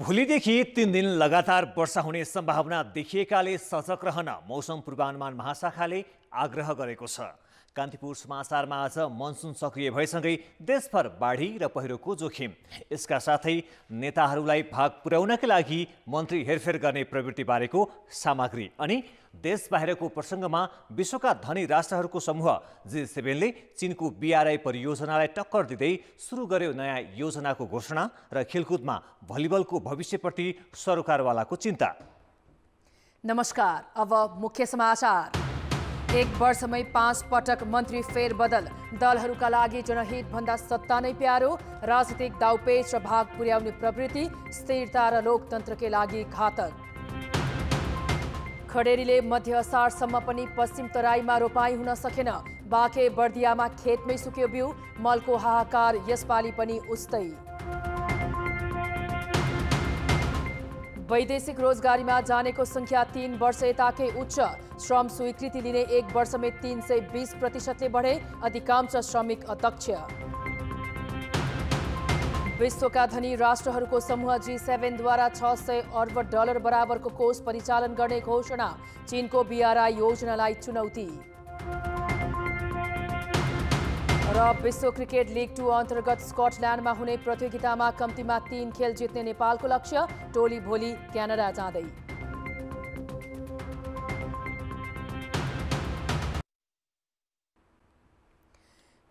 भोलिदेखि 3 दिन लगातार वर्षा हुने सम्भावना देखिएकाले सजग रहन मौसम पूर्वानुमान महाशाखाले आग्रह गरेको छ। कान्तिपुर समाचारमा आज मनसुन सक्रिय भएसँगै देशभर बाढी र पहिरोको जोखिम। यसका साथै नेताहरूलाई भाग पुर्याउनका लागि मन्त्री हेरफेर गर्ने प्रवृत्ति बारेको सामग्री अनि देश बाहिरको प्रसङ्गमा विश्वका धनी राष्ट्रहरूको समूह G7ले चीनको BRI परियोजनालाई टक्कर दिँदै सुरु गर्यो नयाँ योजनाको घोषणा र खेलकुदमा भलिबलको भविष्यप्रति सरकारवालाको चिन्ता। नमस्कार, अब मुख्य समाचार। एक वर्षमै 5 पटक मन्त्री फेरबदल, दलहरूका लागि जनहित भन्दा सत्ता नै प्यारो, राजनीतिक दाउपेच र भाग पुर्याउने प्रवृत्ति स्थिरता र लोकतन्त्रकै लागि घातक। खडेरीले मध्य असारसम्म पनि पश्चिम तराईमा रोपाई हुन सकेन, बाँके बर्दियामा खेतमै सुक्यो बिउ, मलको हाहाकार यसपालि पनि उस्तै। वैदेशिक रोजगारीमा जानेको संख्या 3 वर्ष यताकै उच्च, श्रम स्वीकृति लिने 1 वर्षमै 320%ले बढे, अधिकांश श्रमिक अदक्ष। विश्वका धनी राष्ट्रहरूको समूह G7 द्वारा $600 अर्ब बराबरको कोष परिचालन गर्ने घोषणा, चीनको BRI योजनालाई चुनौती। र विश्व क्रिकेट लिग 2 अन्तर्गत स्कटल्यान्डमा हुने प्रतियोगितामा कम्तीमा 3 खेल जित्ने नेपालको लक्ष्य, टोली भोलि क्यानाडा जाँदै।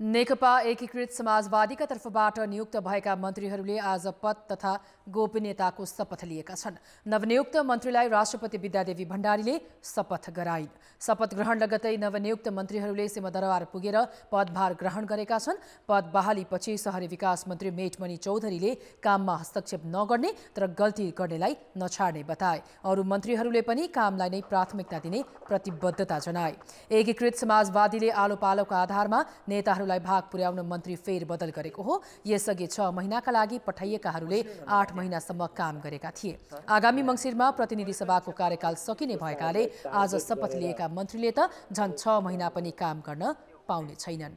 नेकपा एकीकृत समाजवादीका तर्फबाट नियुक्त भएका मन्त्रीहरूले आज पद तथा गोपनीयताको शपथ लिएका छन्। नवनियुक्त मन्त्रीलाई राष्ट्रपति विद्यादेवी भण्डारीले शपथ गराइन्। शपथ ग्रहण लगतै नवनियुक्त मन्त्रीहरूले सिंहदरबार पुगेर पदभार ग्रहण गरेका छन्। पद बहालीपछि शहरी विकास मन्त्री मेटमणि चौधरीले काममा हस्तक्षेप नगर्ने तर गल्ती गर्नेलाई नछाड्ने बताए। अरू मन्त्रीहरूले पनि कामलाई नै प्राथमिकता दिने प्रतिबद्धता जनाए। एकीकृत समाजवादीले आलो पालोका आधारमा नेताहरूलाई भाग पुर्याउन मन्त्री फेरबदल गरेको हो। यसअघि 6 महिनाका लागि पठाइएकाहरूले 8 महिनासम्म काम गरेका थिए। आगामी मङ्सिरमा प्रतिनिधि सभाको कार्यकाल सकिने भएकाले आज शपथ लिएका मन्त्रीले त झन् 6 महिना पनि काम गर्न पाउने छैनन्।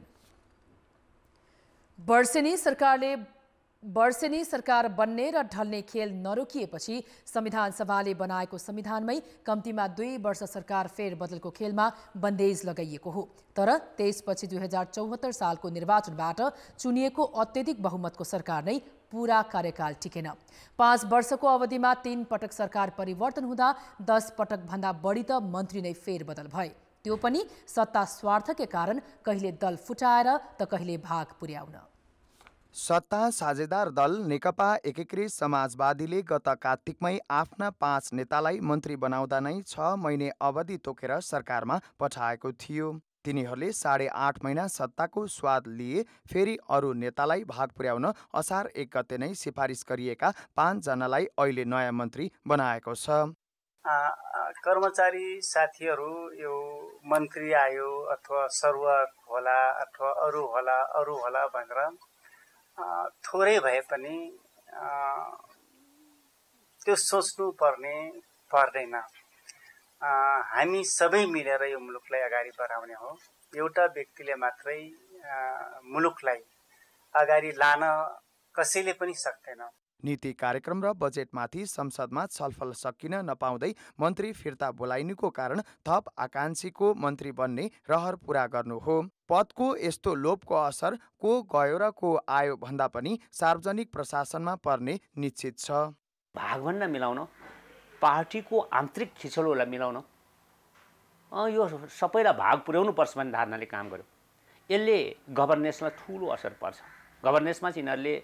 वर्षेनी सरकार बन्ने र ढल्ने खेल नरोकिएपछि संविधान सभाले बनाएको संविधानमै कम्तीमा 2 वर्ष सरकार फेरबदलको खेलमा बन्देज लगाइएको हो। तर त्यसपछि 2074 सालको निर्वाचनबाट चुनिएको अत्यधिक बहुमतको सरकार नै पूरा कार्यकाल टिकेन। 5 वर्षको अवधिमा 3 पटक सरकार परिवर्तन हुँदा 10 पटक भन्दा बढी त मन्त्री नै फेरबदल भए। त्यो पनि सत्ता स्वार्थकै कारण, कहिले दल फुटाएर त कहिले भाग पुर्याउन। सत्ता साझेदार दल नेकपा एकीकृत समाजवादीले गत कार्तिकमै आफ्ना 5 नेतालाई मन्त्री बनाउँदा नै 6 महिने अवधि तोकेर सरकारमा पठाएको थियो। तिनीहरूले 8.5 महिना सत्ताको स्वाद लिए। फेरि अरू नेतालाई भाग पुर्याउन असार 1 गते नै सिफारिस गरिएका 5 जनालाई अहिले नयाँ मन्त्री बनाएको छ। कर्मचारी साथीहरू यो मन्त्री आयो अथवा सरुवा होला अथवा अरू होला भनेर थोरै भए पनि त्यो सोच्नु पर्दैन। हामी सबै मिलेर यो मुलुकलाई अगाडि बढाउने हो। एउटा व्यक्तिले मात्रै मुलुकलाई अगाडि लान कसैले पनि सक्दैन। नीति कार्यक्रम र बजेटमाथि संसदमा छलफल सकिन नपाउँदै मन्त्री फिर्ता बोलाइनुको कारण थप आकांक्षीको मन्त्री बन्ने रहर पूरा गर्नु हो। पदको यस्तो लोभको असर को गयो र को आयो भन्दा पनि सार्वजनिक प्रशासनमा पर्ने निश्चित छ। भागभन्दा मिलाउन, पार्टीको आन्तरिक खिचलोलाई मिलाउन यो सबैलाई भाग पुर्याउनु पर्छ भन्ने धारणाले काम गर्यो। यसले गभर्नेन्समा ठुलो असर पर्छ। गभर्नेन्समा चाहिँ यिनीहरूले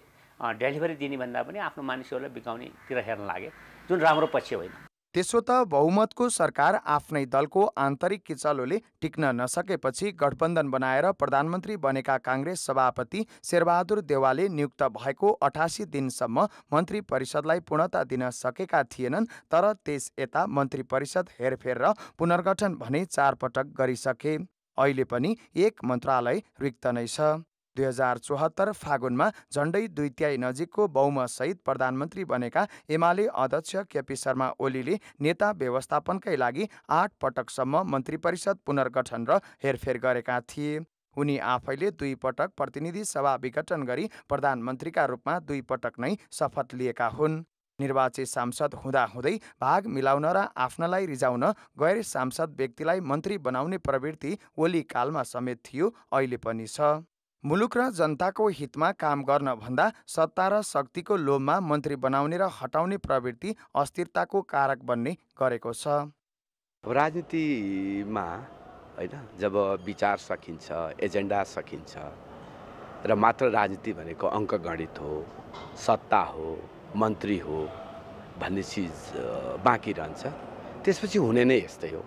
डेलिभरी दिने भन्दा पनि आफ्नो मानिसहरूलाई बिगाउनेतिर हेर्न लागे, जुन राम्रो पक्ष होइन। त्यसो त बहुमतको सरकार आफ्नै दलको आन्तरिक किचलोले टिक्न नसकेपछि गठबन्धन बनाएर प्रधानमन्त्री बनेका काङ्ग्रेस सभापति शेरबहादुर देउवाले नियुक्त भएको 88 दिनसम्म मन्त्री परिषदलाई पूर्णता दिन सकेका थिएनन्। तर त्यस यता मन्त्री परिषद हेरफेर र पुनर्गठन भने 4 पटक गरिसके। अहिले पनि 1 मन्त्रालय रिक्त नै छ। 2074 फागुनमा झण्डै 2/3 नजिकको बहुमतसहित प्रधानमन्त्री बनेका एमाले अध्यक्ष केपी शर्मा ओलीले नेता व्यवस्थापनकै लागि 8 पटकसम्म मन्त्री परिषद पुनर्गठन र हेरफेर गरेका थिए। उनी आफैले 2 पटक प्रतिनिधि सभा विघटन गरी प्रधानमन्त्रीका रूपमा 2 पटक नै शपथ लिएका हुन्। निर्वाचित सांसद हुँदाहुँदै भाग मिलाउन र आफ्नलाई रिजाउन गैर सांसद व्यक्तिलाई मन्त्री बनाउने प्रवृत्ति ओली कालमा समेत थियो, अहिले पनि छ। मुलुक र जनताको हितमा काम गर्न भन्दा सत्ता र शक्तिको लोभमा मन्त्री बनाउने र हटाउने प्रवृत्ति अस्थिरताको कारक बन्ने गरेको छ। राजनीतिमा हैन, जब विचार सकिन्छ, एजेन्डा सकिन्छ र मात्र राजनीति भनेको अङ्कगणित हो, सत्ता हो, मन्त्री हो भन्ने चिज बाँकी रहन्छ, त्यसपछि हुने नै यस्तै हो।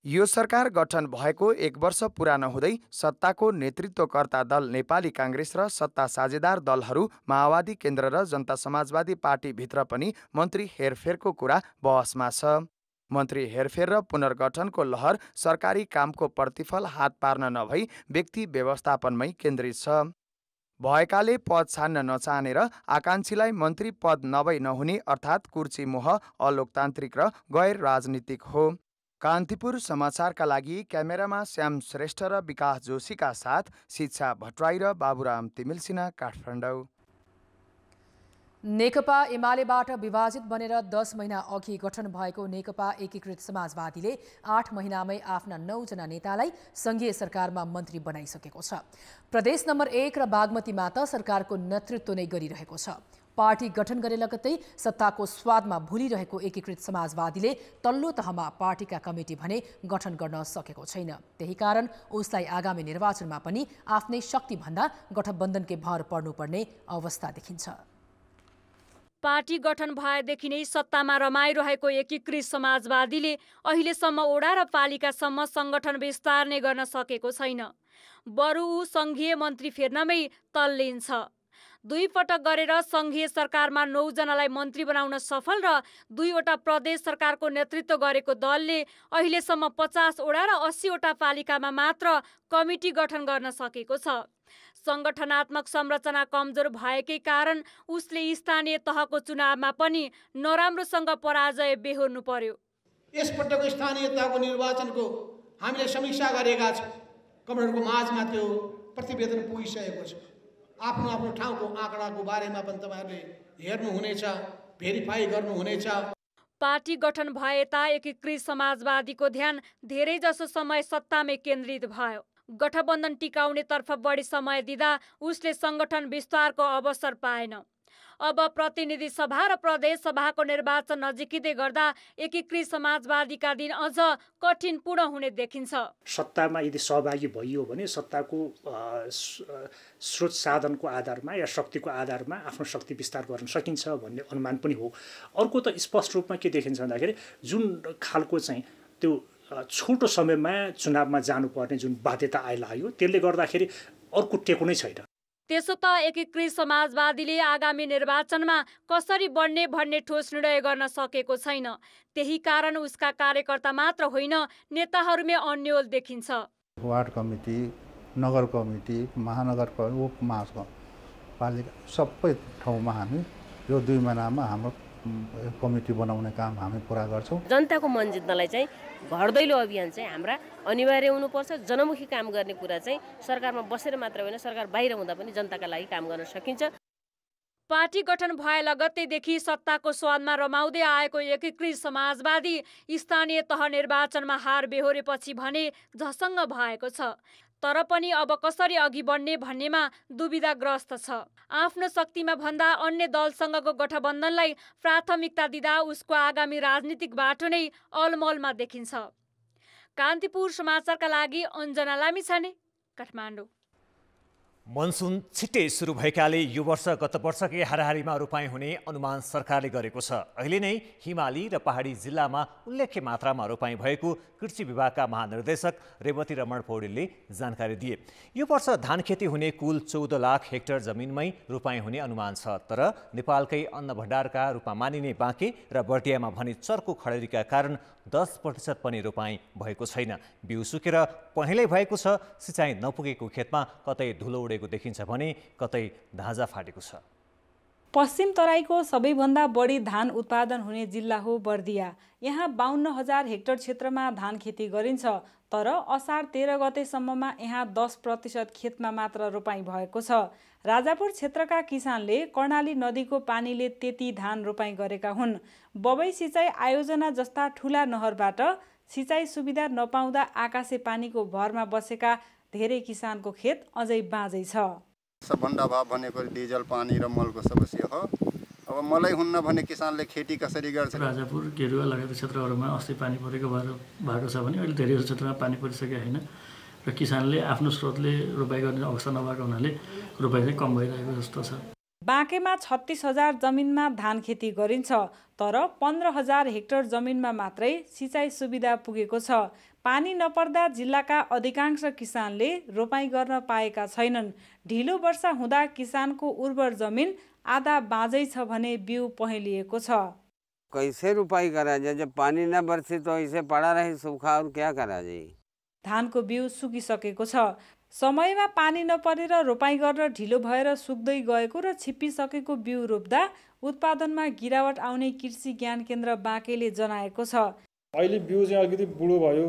यो सरकार गठन भएको 1 वर्ष पुरा नहुँदै सत्ताको नेतृत्वकर्ता दल नेपाली काङ्ग्रेस र सत्ता साझेदार दलहरू माओवादी केन्द्र र जनता समाजवादी पार्टी भित्र पनि मन्त्री हेरफेरको कुरा बहसमा छ। मन्त्री हेरफेर र पुनर्गठनको लहर सरकारी कामको प्रतिफल हात पार्न नभई व्यक्ति व्यवस्थापनमै केन्द्रित छ। भएकाले पद छान्न नचाहने र आकाङ्क्षीलाई मन्त्री पद नभई नहुने अर्थात् कुर्सी मोह अलोकतान्त्रिक र गैर राजनीतिक हो। कान्तिपुर समाचारका लागि क्यामेरामा श्याम श्रेष्ठ र विकास जोशीका साथ शिक्षा भट्टराई र बाबुराम तिमिल सिन्हा, काठमाडौँ। नेकपा एमालेबाट विभाजित बनेर 10 महिना अघि गठन भएको नेकपा एकीकृत समाजवादीले 8 महिनामै आफ्ना 9 जना नेतालाई संघीय सरकारमा मन्त्री बनाइसकेको छ। प्रदेश नम्बर 1 र बागमतीमा त सरकारको नेतृत्व नै गरिरहेको छ। पार्टी गठन गरे लगत्तै सत्ताको स्वादमा भुलिरहेको एकीकृत समाजवादीले तल्लो तहमा पार्टीका कमिटी भने गठन गर्न सकेको छैन। त्यही कारण उसलाई आगामी निर्वाचनमा पनि आफ्नै शक्तिभन्दा गठबन्धनकै भर पर्नुपर्ने अवस्था देखिन्छ। पार्टी गठन भएदेखि नै सत्तामा रमाइरहेको एकीकृत समाजवादीले अहिलेसम्म ओडा र पालिकासम्म सङ्गठन विस्तार नै गर्न सकेको छैन। बरु ऊ सङ्घीय मन्त्री फेर्नमै तल्लीन छ। 2 पटक गरेर सङ्घीय सरकारमा 9 जनालाई मन्त्री बनाउन सफल र 2 वटा प्रदेश सरकारको नेतृत्व गरेको दलले अहिलेसम्म 50 वटा र 80 वटा पालिकामा मात्र कमिटी गठन गर्न सकेको छ। सङ्गठनात्मक संरचना कमजोर भएकै कारण उसले स्थानीय तहको चुनावमा पनि नराम्रोसँग पराजय बेहोर्नु पर्यो। यसपटकको स्थानीय तहको निर्वाचनको हामीले समीक्षा गरेका छौँ। कमरेडको माझमा त्यो प्रतिवेदन पुगिसकेको छ। आफ्नो आफ्नो ठाउँको आँकडाको बारेमा पनि तपाईँहरूले हेर्नुहुनेछ, भेरिफाई गर्नुहुनेछ। पार्टी गठन भए यता एकीकृत समाजवादीको ध्यान धेरैजसो समय सत्तामै केन्द्रित भयो। गठबन्धन टिकाउनेतर्फ बढी समय दिँदा उसले सङ्गठन विस्तारको अवसर पाएन। अब प्रतिनिधि सभा र प्रदेश सभाको निर्वाचन नजिकिँदै गर्दा एकीकृत समाजवादीका दिन अझ कठिनपूर्ण हुने देखिन्छ। सत्तामा यदि सहभागी भइयो भने सत्ताको स्रोत साधनको आधारमा या शक्तिको आधारमा आफ्नो शक्ति विस्तार गर्न सकिन्छ भन्ने अनुमान पनि हो। अर्को त स्पष्ट रूपमा के देखिन्छ भन्दाखेरि जुन खालको चाहिँ त्यो छोटो समयमा चुनावमा जानुपर्ने जुन बाध्यता आइलाग्यो त्यसले गर्दाखेरि अर्को टेको नै छैन। त्यसो त एकीकृत समाजवादीले आगामी निर्वाचनमा कसरी बढ्ने भन्ने ठोस निर्णय गर्न सकेको छैन। त्यही कारण उसका कार्यकर्ता मात्र होइन नेताहरूमै अन्यल देखिन्छ। वार्ड कमिटी, नगर कमिटी, महानगर उपमहापालिका सबै ठाउँमा हामी यो 2 महिनामा हाम्रो कमिटी बनाउने काम हामी पुरा गर्छौँ। जनताको मन जित्नलाई चाहिँ घर दैलो अभियान चाहिँ हाम्रा अनिवार्य हुनुपर्छ। जनमुखी काम गर्ने कुरा चाहिँ सरकारमा बसेर मात्र होइन, सरकार बाहिर हुँदा पनि जनताका लागि काम गर्न सकिन्छ। पार्टी गठन भए लगत्तैदेखि सत्ताको स्वादमा रमाउँदै आएको एकीकृत समाजवादी स्थानीय तह निर्वाचनमा हार बेहोरेपछि भने झसङ्ग भएको छ। तर पनि अब कसरी अघि बढ्ने भन्नेमा दुविधाग्रस्त छ। आफ्नो शक्तिमा भन्दा अन्य दलसँगको गठबन्धनलाई प्राथमिकता दिँदा उसको आगामी राजनीतिक बाटो नै अलमलमा देखिन्छ। कान्तिपुर समाचारका लागि अञ्जना लामिछाने, काठमाडौँ। मनसुन छिट्टै सुरु भएकाले यो वर्ष गत वर्षकै हाराहारीमा रोपाइँ हुने अनुमान सरकारले गरेको छ। अहिले नै हिमाली र पहाडी जिल्लामा उल्लेख्य मात्रामा रोपाइँ भएको कृषि विभागका महानिर्देशक रेवती रमण पौडेलले जानकारी दिए। यो वर्ष धान खेती हुने कुल 14 लाख हेक्टर जमिनमै रोपाइँ हुने अनुमान छ। तर नेपालकै अन्न भण्डारका रूपमा मानिने बाँके र बर्दियामा भने चर्को खडेरीका कारण 10% पनि रोपाइँ भएको छैन। बिउ सुकेर पहेँलै भएको छ। सिँचाइ नपुगेको खेतमा कतै धुलो उडेको देखिन्छ भने कतै धाजा फाटेको छ। पश्चिम तराईको सबैभन्दा बढी धान उत्पादन हुने जिल्ला हो बर्दिया। यहाँ 52,000 हेक्टर क्षेत्रमा धान खेती गरिन्छ, तर असार 13 गतेसम्ममा यहाँ 10% खेतमा मात्र रोपाई भएको छ। राजापुर क्षेत्रका किसानले कर्णाली नदीको पानीले त्यति धान रोपाई गरेका हुन्। बबई सिँचाइ आयोजना जस्ता ठूला नहरबाट सिँचाइ सुविधा नपाउँदा आकाशे पानीको भरमा बसेका धेरै किसानको खेत अझै बाँझै छ। सबभन्दा अभाव भनेको डिजल पानी र मलको समस्या हो। अब मलै हुन्न भने किसानले खेती कसरी गर्छ? राजापुर गेरुवा लगायत क्षेत्रहरूमा अस्ति पानी परेको भएको छ भने अहिले धेरै क्षेत्रमा पानी परिसकेको छैन र किसानले आफ्नो स्रोतले रोपाई गर्ने अवस्था नभएको हुनाले रोपाई चाहिँ कम भइरहेको जस्तो छ। बाँकेमा 36,000 जमिनमा धान खेती गरिन्छ, तर 15,000 हेक्टर जमिनमा मात्रै सिँचाइ सुविधा पुगेको छ। पानी नपर्दा जिल्लाका अधिकांश किसानले रोपाई गर्न पाएका छैनन्। ढिलो वर्षा हुँदा किसानको उर्वर जमिन आधा बाँझै छ भने बिउ पहेलिएको छ। कैसे रोपाई करा जाए? जब पानी न बरसे तो ऐसे पड़ा रहे सूखा, और क्या करा जाए? धानको बिउ सुकिसकेको छ। समयमा पानी नपरेर रोपाई गर्न ढिलो भएर सुक्दै गएको र छिप्पिसकेको बिउ रोप्दा उत्पादनमा गिरावट आउने कृषि ज्ञान केन्द्र बाँकेले जनाएको छ। अहिले बिउ चाहिँ अलिकति बुढो भयो,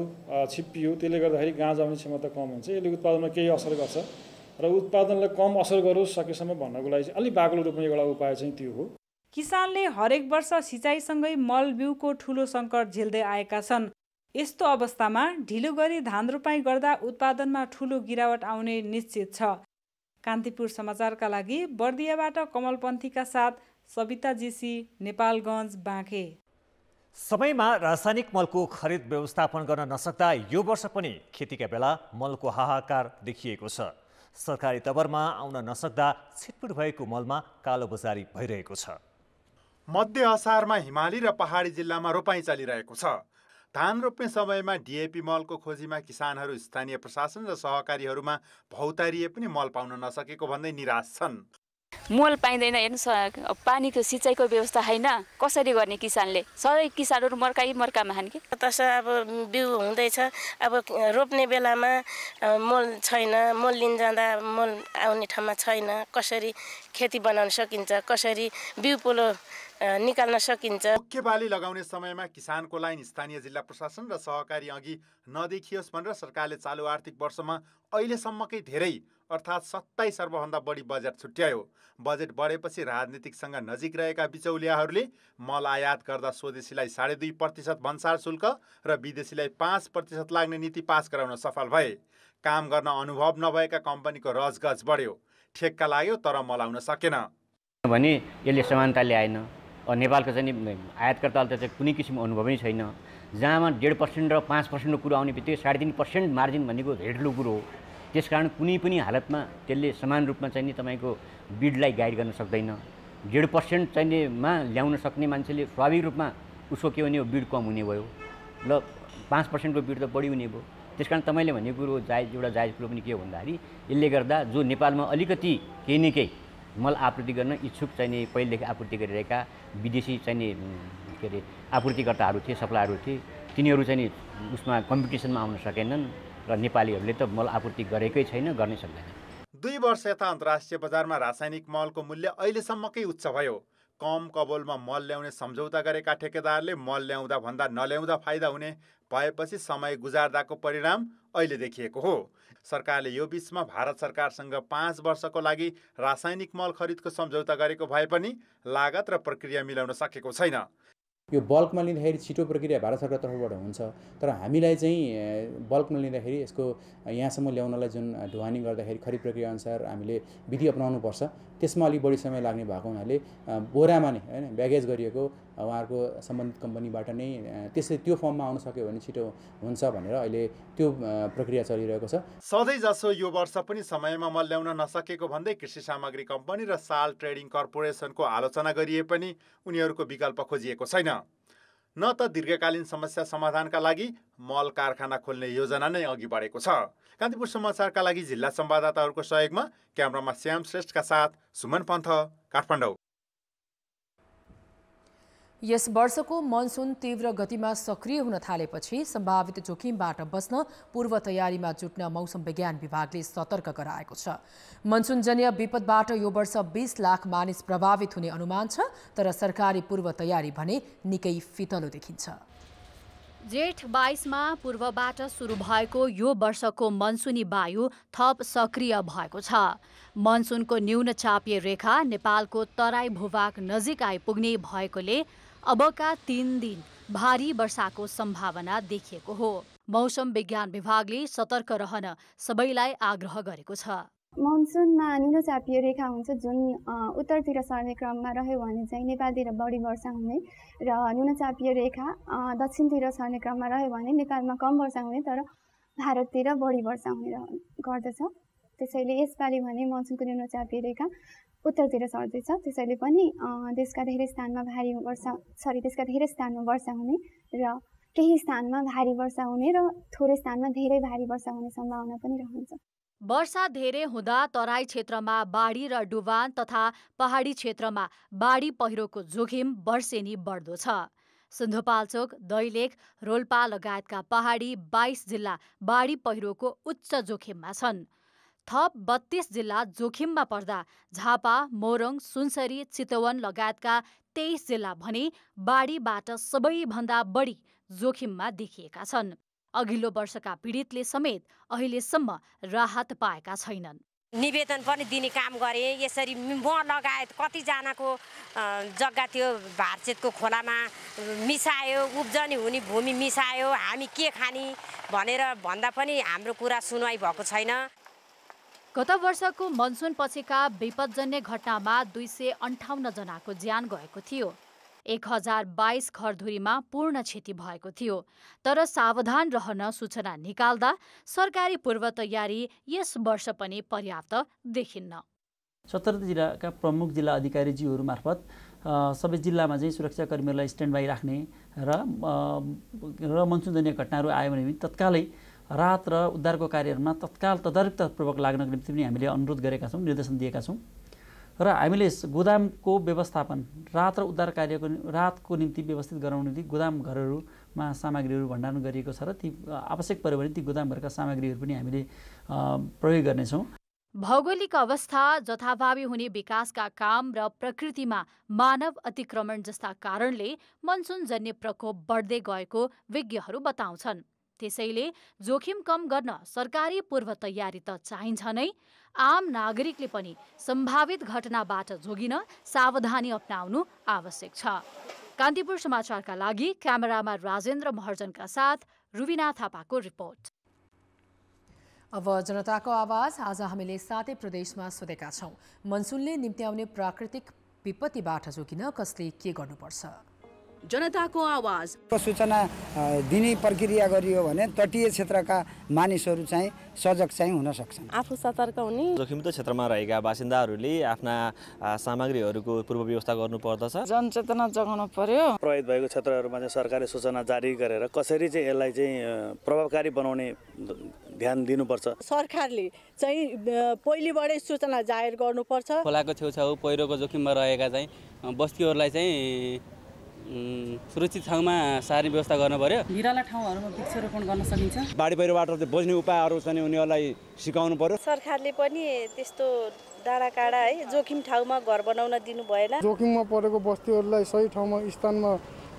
छिप्पियो, त्यसले गर्दाखेरि गाँजा आउने क्षमता कम हुन्छ। यसले उत्पादनमा केही असर गर्छ र उत्पादनलाई कम असर गरोस् सकेसम्म भन्नको लागि चाहिँ अलि बाक्लो रोप्ने एउटा उपाय चाहिँ त्यो हो। किसानले हरेक वर्ष सिँचाइसँगै मल बिउको ठूलो सङ्कट झेल्दै आएका छन्। यस्तो अवस्थामा ढिलो गरी धान रोपाई गर्दा उत्पादनमा ठूलो गिरावट आउने निश्चित छ। कान्तिपुर समाचारका लागि बर्दियाबाट कमलपन्थीका साथ सविता जीसी, नेपालगञ्ज, बाँके। समयमा रासायनिक मलको खरिद व्यवस्थापन गर्न नसक्दा यो वर्ष पनि खेतीका बेला मलको हाहाकार देखिएको छ। सरकारी तवरमा आउन नसक्दा छिटपुट भएको मलमा कालोबजारी भइरहेको छ। मध्य असारमा हिमाली र पहाडी जिल्लामा रोपाई चलिरहेको छ। धान रोप्ने समयमा डिएपी मलको खोजीमा किसानहरू स्थानीय प्रशासन र सहकारीहरूमा भौतारिए पनि मल पाउन नसकेको भन्दै निराश छन्। मल पाइँदैन, हेर्नुहोस् पानीको सिँचाइको व्यवस्था छैन, कसरी गर्ने? किसानले सबै किसानहरू मर्कामा खान् कि तस अब बिउ हुँदैछ, अब रोप्ने बेलामा मल छैन, मल लिन जाँदा मल आउने ठाउँमा छैन, कसरी खेती बनाउन सकिन्छ, कसरी बिउ पोलो निकाल्न सकिन्छ। मुख्य बाली लगाउने समयमा किसानको लाइन स्थानीय जिल्ला प्रशासन र सहकारी अघि नदेखियोस् भनेर सरकारले चालु आर्थिक वर्षमा अहिलेसम्मकै धेरै अर्थात् 27 अर्बभन्दा बढी बजेट छुट्यायो। बजेट बढेपछि राजनीतिकसँग नजिक रहेका बिचौलियाहरूले मल आयात गर्दा स्वदेशीलाई 2.5% भन्सार शुल्क र विदेशीलाई 5% लाग्ने नीति पास गराउन सफल भए। काम गर्न अनुभव नभएका कम्पनीको रजगज बढ्यो, ठेक्का लाग्यो तर मल आउन सकेन भने यसले समानता ल्याएन। नेपालको चाहिँ आयातकर्ताले चाहिँ कुनै किसिमको अनुभव नै छैन। जहाँमा 1.5% र 5% कुरो आउने बित्तिकै 3.5% मार्जिन भनेको धेरै ठुलो कुरो हो। त्यसकारण कुनै पनि हालतमा त्यसले समान रूपमा चाहिँ नि तपाईँको बिडलाई गाइड गर्न सक्दैन। 1.5% चाहिँ मा ल्याउन सक्ने मान्छेले स्वाभाविक रूपमा उसको के हुने हो, बिड कम हुने भयो र 5% को बिड त बढी हुने भयो। त्यसकारण तपाईँले भनेको कुरो एउटा जायज कुरो पनि के हो भन्दाखेरि यसले गर्दा जो नेपालमा अलिकति केही न केही मल आपूर्ति गर्न इच्छुक चाहिने पहिलेदेखि आपूर्ति गरिरहेका विदेशी चाहिने के अरे आपूर्तिकर्ताहरू थिए, सप्लायरहरू थिए, तिनीहरू चाहिँ उसमा कम्पिटिसनमा आउन सकेनन् र नेपालीहरूले त मल आपूर्ति गरेकै छैन, गर्नै सक्दैन। 2 वर्ष यता अन्तर्राष्ट्रिय बजारमा रासायनिक मलको मूल्य अहिलेसम्मकै उच्च भयो। कम कबोलमा मल ल्याउने सम्झौता गरेका ठेकेदारले मल ल्याउँदा भन्दा नल्याउँदा फाइदा हुने भएपछि समय गुजार्दाको परिणाम अहिले देखिएको हो। सरकारले यो बीचमा भारत सरकारसँग 5 वर्षको लागि रासायनिक मल खरिदको सम्झौता गरेको भए पनि लागत र प्रक्रिया मिलाउन सकेको छैन। यो बल्कमा लिँदाखेरि छिटो प्रक्रिया भारत सरकार तर्फबाट हुन्छ, तर हामीलाई चाहिँ बल्कमा लिँदाखेरि यसको यहाँसम्म ल्याउनलाई जुन ढुवानी गर्दाखेरि खरिद प्रक्रिया अनुसार हामीले विधि अपनाउनु पर्छ, त्यसमा अलिक बढी समय लाग्ने भएको हुनाले बोरामा नै हैन ब्यागेज गरिएको उहाँहरूको सम्बन्धित कम्पनीबाट नै त्यसै त्यो फर्ममा आउन सक्यो भने छिटो हुन्छ भनेर अहिले त्यो प्रक्रिया चलिरहेको छ। सधैँ जसो यो वर्ष पनि समयमा मल ल्याउन नसकेको भन्दै कृषि सामग्री कम्पनी र साल ट्रेडिङ कर्पोरेसनको आलोचना गरिए पनि उनीहरूको विकल्प खोजिएको छैन। न त दीर्घकालीन समस्या समाधानका लागि मल कारखाना खोल्ने योजना नै अघि बढेको छ। कान्तिपुर समाचारका लागि जिल्ला संवाददाताहरूको सहयोगमा क्यामेरामा श्याम श्रेष्ठका साथ सुमन पन्थ, काठमाडौँ। यस वर्षको मनसुन तीव्र गतिमा सक्रिय हुन थालेपछि सम्भावित जोखिमबाट बस्न पूर्व तयारीमा जुट्न मौसम विज्ञान विभागले सतर्क गराएको छ। मनसुनजन्य विपदबाट यो वर्ष 20 लाख मानिस प्रभावित हुने अनुमान छ, तर सरकारी पूर्व तयारी भने निकै फितलो देखिन्छ। जेठ 22 मा पूर्वबाट सुरु भएको यो वर्षको मनसुनी वायु थप सक्रिय भएको छ। मनसुनको न्यून चापीय रेखा नेपालको तराई भूभाग नजिक आइपुग्ने भएकोले अबका 3 दिन भारी वर्षाको सम्भावना देखिएको हो। मौसम विज्ञान विभागले सतर्क रहन सबैलाई आग्रह गरेको छ। मनसुनमा न्यून चापीय रेखा हुन्छ जुन उत्तरतिर सर्ने क्रममा रह्यो भने चाहिँ नेपालतिर बढी वर्षा हुने र न्यून चापीय रेखा दक्षिणतिर सर्ने क्रममा रह्यो भने नेपालमा कम वर्षा हुने तर भारततिर बढी वर्षा हुने गर्दछ। त्यसैले यसपालि भने मनसुनको न्यून चापीय रेखा उत्तरतिर सर्दैछ। त्यसैले पनि देशका धेरै स्थानमा धेरै स्थानमा वर्षा हुने र केही स्थानमा भारी वर्षा हुने र थोरै स्थानमा धेरै भारी वर्षा हुने सम्भावना पनि रहन्छ। वर्षा धेरै हुँदा तराई क्षेत्रमा बाढी र डुबान तथा पहाडी क्षेत्रमा बाढी पहिरोको जोखिम वर्षेनी बढ्दो छ। सिन्धुपाल्चोक, दैलेख, रोल्पा लगायतका पहाडी 22 जिल्ला बाढी पहिरोको उच्च जोखिममा छन्। थप 32 जिल्ला जोखिममा पर्दा झापा, मोरङ, सुनसरी, चितवन लगायतका 23 जिल्ला भने बाढीबाट सबैभन्दा बढी जोखिममा देखिएका छन्। अघिल्लो वर्षका पीडितले समेत अहिलेसम्म राहत पाएका छैनन्। निवेदन पनि दिने काम गरे। यसरी म लगायत कतिजनाको जग्गा त्यो भारचेतको खोलामा मिसायो, उब्जनी हुने भूमि मिसायो, हामी के खाने भनेर भन्दा पनि हाम्रो कुरा सुनवाई भएको छैन। गत वर्षको मनसुन पछिका विपदजन्य घटनामा 258 जनाको ज्यान गएको थियो। 1022 घरधुरीमा पूर्ण क्षति भएको थियो। तर सावधान रहन सूचना निकाल्दा सरकारी पूर्व तयारी यस वर्ष पनि पर्याप्त देखिन्न। 17 जिल्लाका प्रमुख जिल्ला अधिकारीज्यूहरू मार्फत सबै जिल्लामा चाहिँ सुरक्षाकर्मीहरूलाई स्ट्यान्ड बाई राख्ने र मनसुनजन्य घटनाहरू आयो भने तत्कालै राहत र उद्धारको कार्यहरूमा तत्काल तदारकतापूर्वक लाग्नको निम्ति पनि हामीले अनुरोध गरेका छौँ, निर्देशन दिएका छौँ। र हामीले गोदामको व्यवस्थापन राहत र उद्धार राहतको निम्ति व्यवस्थित गराउन निम्ति गोदाम घरहरूमा सामग्रीहरू भण्डारण गरिएको छ र ती आवश्यक पर्यो भने ती गोदामघरका सामग्रीहरू पनि हामीले प्रयोग गर्नेछौँ। भौगोलिक अवस्था, जथाभावी हुने विकासका काम र प्रकृतिमा मानव अतिक्रमण जस्ता कारणले मनसुनजन्य प्रकोप बढ्दै गएको विज्ञहरू बताउँछन्। त्यसैले जोखिम कम गर्न सरकारी पूर्व तयारी त चाहिन्छ नै, आम नागरिकले पनि सम्भावित घटनाबाट जोगिन सावधानी अपनाउनु आवश्यक छ। कान्तिपुर समाचारका लागि क्यामेरामा राजेन्द्र महर्जनका साथ रुबिना थापाको रिपोर्ट। अब जनताको आवाज। आज हामीले 7 प्रदेशमा सोधेका छौँ, मनसुनले निम्त्याउने प्राकृतिक विपत्तिबाट जोगिन कसले के गर्नुपर्छ? जनताको आवाज। सूचना दिने प्रक्रिया गरियो भने तटीय क्षेत्रका मानिसहरू चाहिँ सजग चाहिँ हुन सक्छन्। आफू सतर्क हुने। जोखिमयुक्त क्षेत्रमा रहेका बासिन्दाहरूले आफ्ना सामग्रीहरूको पूर्व व्यवस्था गर्नुपर्दछ। जनचेतना जगाउनु पर्यो। प्रभावित भएको क्षेत्रहरूमा चाहिँ सरकारले सूचना जारी गरेर कसरी चाहिँ यसलाई चाहिँ प्रभावकारी बनाउने ध्यान दिनुपर्छ। सरकारले चाहिँ पहिलेबाटै सूचना जाहेर गर्नुपर्छ। खोलाको छेउछाउ पहिरोको जोखिममा रहेका चाहिँ बस्तीहरूलाई चाहिँ सुरक्षित ठाउँमा सार्ने व्यवस्था गर्नु पर्यो। भिराला ठाउँहरूमा वृक्षारोपण गर्न सकिन्छ। बाढी पहिरोबाट बच्ने उपायहरू चाहिँ उनीहरूलाई सिकाउनु पर्यो। सरकारले पनि त्यस्तो डाँडाकाँडा है जोखिम ठाउँमा घर बनाउन दिनु भएन। जोखिममा परेको बस्तीहरूलाई सही ठाउँमा स्थानमा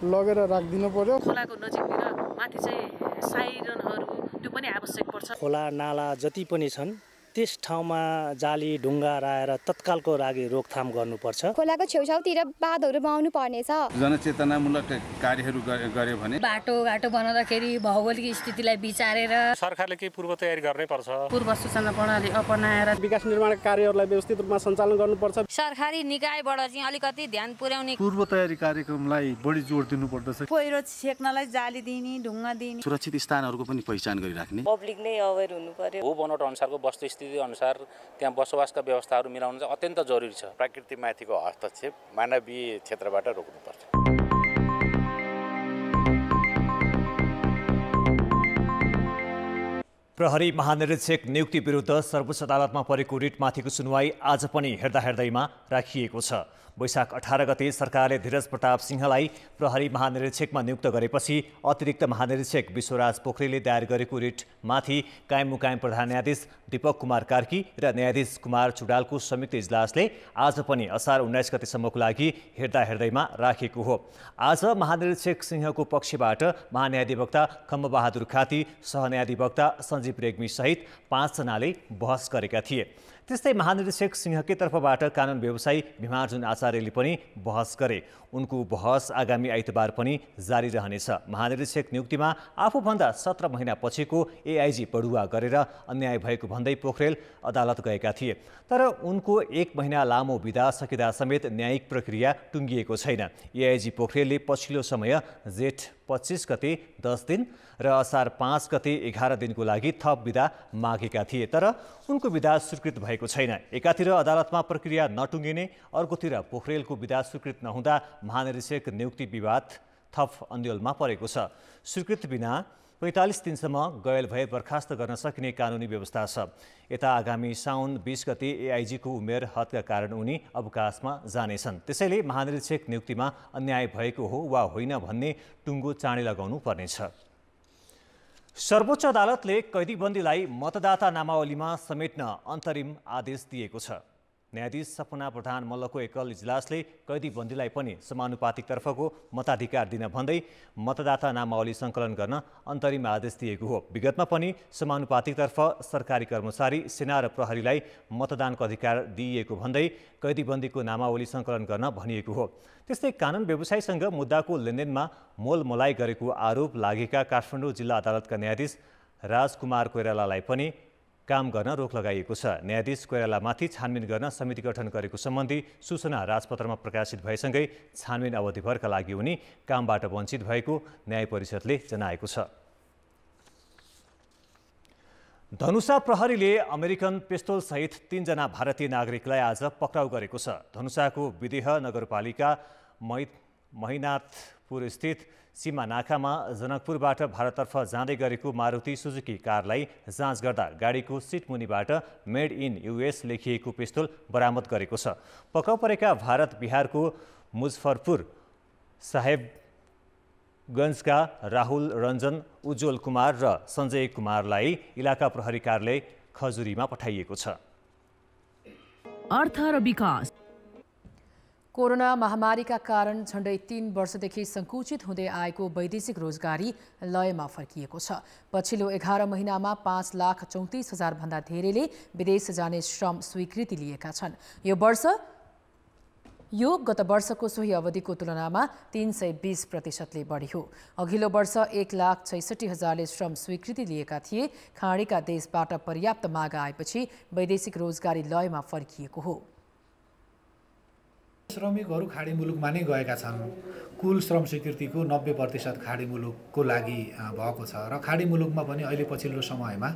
लगेर राखिदिनु पर्यो। खोलाको नजिकतिर माथि चाहिँ साइरनहरू त्यो पनि आवश्यक पर्छ। खोला नाला जति पनि छन् त्यस ठाउँमा जाली ढुङ्गा राखेर तत्कालको लागि रोकथाम गर्नुपर्छ। खोलाको छेउछाउतिर बाँधहरू बनाउनु पर्नेछ। जनचेतनामूलक कार्यहरू गर्यो भने बाटोघाटो बनाउँदाखेरि भौगोलिक स्थितिलाई विचारेर सरकारले केही पूर्व तयारी गर्नै पर्छ। पूर्व सूचना प्रणाली अपनाएर विकास निर्माण कार्यहरूलाई व्यवस्थित रूपमा सञ्चालन गर्नुपर्छ। सरकारी निकायबाट चाहिँ अलिकति ध्यान पुर्याउने पूर्व तयारी कार्यक्रमलाई बढी जोड दिनुपर्दछ। पहिरो छेक्नलाई जाली दिने, ढुङ्गा दिने, सुरक्षित स्थानहरूको पनि पहिचान गरिराख्ने। पब्लिक नै अवेर हुनु पर्यो। भू बनोट अनुसारको वस्तुस्थिति अनुसार त्यहाँ बसोबासका व्यवस्थाहरू मिलाउनु चाहिँ अत्यन्त जरुरी छ। प्रकृतिमाथिको हस्तक्षेप मानवीय क्षेत्रबाट रोक्नुपर्छ। प्रहरी महानिरीक्षक नियुक्ति विरुद्ध सर्वोच्च अदालतमा परेको रिटमाथिको सुनवाई आज पनि हेर्दैमा राखिएको छ। वैशाख 18 गते सरकारले धीरज प्रताप सिंहलाई प्रहरी महानिरीक्षकमा नियुक्त गरेपछि अतिरिक्त महानिरीक्षक विश्वराज पोखरेलले दायर गरेको रिटमाथि कायम मुकायम प्रधान न्यायाधीश दीपक कुमार कार्की र न्यायाधीश कुमार चुडालको संयुक्त इजलासले आज पनि असार 19 गतेसम्मको लागि हेर्दैमा राखेको हो। आज महानिरीक्षक सिंहको पक्षबाट महान्यायाधिवक्ता खम्बबहादुर खाती, सहन्यायाधिवक्ता सञ्जीव रेग्मी सहित 5 जनाले बहस गरेका थिए। त्यस्तै महानिरीक्षक सिंहकै तर्फबाट कानुन व्यवसायी भीमार्जुन आचार्यले पनि बहस गरे। उनको बहस आगामी आइतबार पनि जारी रहनेछ। महानिरीक्षक नियुक्तिमा आफूभन्दा 17 महिना पछिको एआइजी बढुवा गरेर अन्याय भएको भन्दै पोखरेल अदालत गएका थिए। तर उनको 1 महिना लामो बिदा सकिँदा समेत न्यायिक प्रक्रिया टुङ्गिएको छैन। एआइजी पोखरेलले पछिल्लो समय जेठ 25 गते 10 दिन र असार 5 गते 11 दिनको लागि थप बिदा मागेका थिए, तर उनको बिदा स्वीकृत भएको छैन। एकातिर अदालतमा प्रक्रिया नटुङ्गिने, अर्कोतिर पोखरेलको बिदा स्वीकृत नहुँदा महानिरीक्षक नियुक्ति विवाद थप अन्यलमा परेको छ। स्वीकृत बिना 45 दिनसम्म गैल भए बर्खास्त गर्न सकिने कानुनी व्यवस्था छ। यता आगामी साउन 20 गते एआइजीको उमेर हदका कारण उनी अवकाशमा जानेछन्। त्यसैले महानिरीक्षक नियुक्तिमा अन्याय भएको हो वा होइन भन्ने टुङ्गो चाँडै लगाउनु पर्नेछ। सर्वोच्च अदालतले कैदीबन्दीलाई मतदाता नामावलीमा समेट्न अन्तरिम आदेश दिएको छ। न्यायाधीश सपना प्रधान मल्लको एकल इजलासले कैदीबन्दीलाई पनि समानुपातिकतर्फको मताधिकार दिन भन्दै मतदाता नामावली सङ्कलन गर्न अन्तरिम आदेश दिएको हो। विगतमा पनि समानुपातिकतर्फ सरकारी कर्मचारी, सेना र प्रहरीलाई मतदानको अधिकार दिइएको भन्दै कैदीबन्दीको नामावली सङ्कलन गर्न भनिएको हो। त्यस्तै कानुन व्यवसायीसँग मुद्दाको लेनदेनमा मोलमोलाई गरेको आरोप लागेका काठमाडौँ जिल्ला अदालतका न्यायाधीश राजकुमार कोइरालालाई पनि काम गर्न रोक लगाइएको छ। न्यायाधीश कोइरालामाथि छानबिन गर्न समिति गठन गरेको सम्बन्धी सूचना राजपत्रमा प्रकाशित भएसँगै छानबिन अवधिभरका लागि उनी कामबाट वञ्चित भएको न्याय परिषदले जनाएको छ। धनुषा प्रहरीले अमेरिकन पिस्तोलसहित 3 जना भारतीय नागरिकलाई आज पक्राउ गरेको छ। धनुषाको विदेह नगरपालिका महिनाथपुर स्थित सीमा नाकामा जनकपुरबाट भारततर्फ जाँदै गरेको मारुति सुजुकी कारलाई जाँच गर्दा गाडीको सिट मुनिबाट मेड इन युएस लेखिएको पिस्तोल बरामद गरेको छ। पक्राउ परेका भारत बिहारको मुजफ्फरपुर साहेबगञ्जका राहुल रञ्जन, उज्जवल कुमार र सञ्जय कुमारलाई इलाका प्रहरी कार्यालय खजुरीमा पठाइएको छ। अर्थ र विकास। कोरोना महामारीका कारण झण्डै 3 वर्षदेखि सङ्कुचित हुँदै आएको वैदेशिक रोजगारी लयमा फर्किएको छ। पछिल्लो 11 महिनामा 5,34,000 भन्दा धेरैले विदेश जाने श्रम स्वीकृति लिएका छन्। यो गत वर्षको सोही अवधिको तुलनामा 320% बढी हो। अघिल्लो वर्ष 1,66,000ले श्रम स्वीकृति लिएका थिए। खाडीका देशबाट पर्याप्त माग आएपछि वैदेशिक रोजगारी लयमा फर्किएको हो। श्रमिकहरू खाडी मुलुकमा नै गएका छन्। कुल श्रम स्वीकृतिको 90% खाडी मुलुकको लागि भएको छ र खाडी मुलुकमा पनि अहिले पछिल्लो समयमा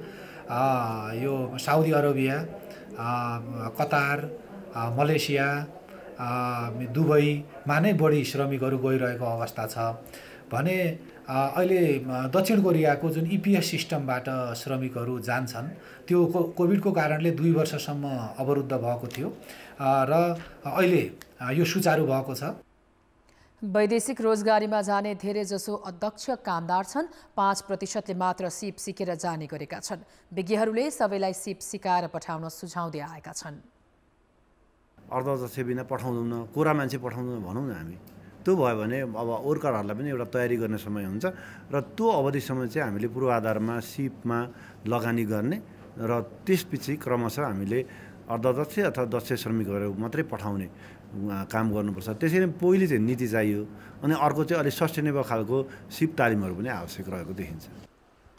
यो साउदी अरबिया, कतार, मलेसिया, दुबईमा नै बढी श्रमिकहरू गइरहेको अवस्था छ भने अहिले दक्षिण कोरियाको जुन इपिएस सिस्टमबाट श्रमिकहरू जान्छन् त्यो कोभिडको कारणले 2 वर्षसम्म अवरुद्ध भएको थियो र अहिले यो सुचारू भएको छ। वैदेशिक रोजगारीमा जाने धेरै जसो अध्यक्ष कामदार छन्। 5%ले मात्र सिप सिकेर जाने गरेका छन्। विज्ञहरूले सबैलाई सिप सिकाएर पठाउन सुझाउँदै आएका छन्। अर्धदक्ष बिना पठाउँदैनौँ, कोरा मान्छे पठाउँदैनौँ भनौँ न हामी। त्यो भयो भने अब वर्करहरूलाई पनि एउटा तयारी गर्ने समय हुन्छ र त्यो अवधिसम्म चाहिँ हामीले पूर्वाधारमा सिपमा लगानी गर्ने र त्यसपछि क्रमशः हामीले अर्धदक्ष अथवा दक्ष श्रमिकहरू मात्रै पठाउने काम गर्नुपर्छ। त्यसैले पहिले चाहिँ नीति चाहियो अनि अर्को चाहिँ अलिक सस्टेनेबल खालको सिप तालिमहरू पनि आवश्यक रहेको देखिन्छ।